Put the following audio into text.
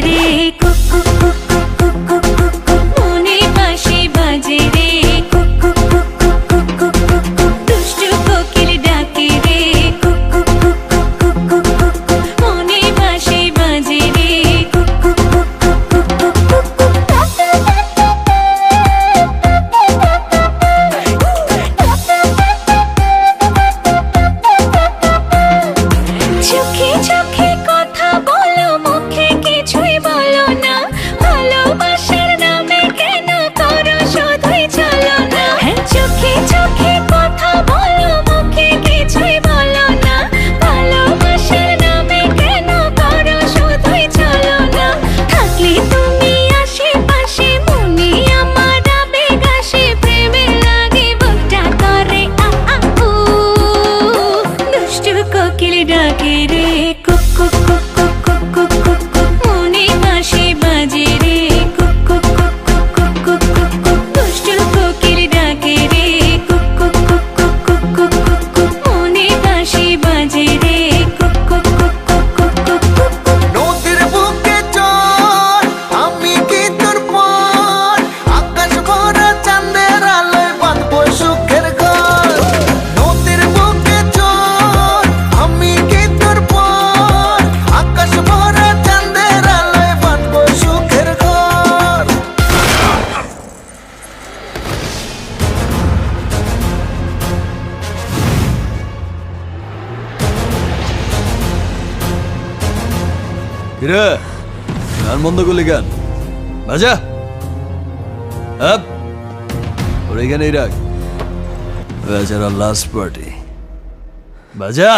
রে cook cook cook cook cook cook cook মনে বাঁশি বাজে রে cook cook cook cook cook cook cook দুষ্টু কোকিল ডাকে রে cook cook cook cook cook cook cook মনে বাঁশি বাজে রে cook cook cook cook cook cook cook চোখে চোখে কথা বলো মুখে কিছুই বলো না ভালোবাসার নামে কেন করো শুধুই চলো না চোখে চোখে কথা বলো মুখে কিছুই বলো না ভালোবাসার নামে কেন করো শুধুই চলো না থাকলে তুমি আশেপাশে মনে আমার আবেগ আসে প্রেমে লাগে বুকটা করে আ আ উ দুষ্টু কোকিল ডাকে রে cook cook cook cook cook cook cook cook মনে বাঁশি বাজে রে cook cook cook cook cook cook cook cook দুষ্টু কোকিল ডাকে রে cook cook cook cook cook cook cook cook মনে বাঁশি বাজে রে cook cook cook cook cook cook cook cook নদীর বুকে চল আমি কি তোর পর আকাশ ভরা চাঁদের আলোয় বাঁধবো সুখের ঘর নদীর বুকে চল আমি কি তোর পর আকাশ ভরা চাঁদের আলোয় বাঁধবো সুখের ঘর কিরে গান বন্ধ করলি গান বাজা আপ ওর এখানেই রাখ বেচারা লাস্ট পার্টি বাজা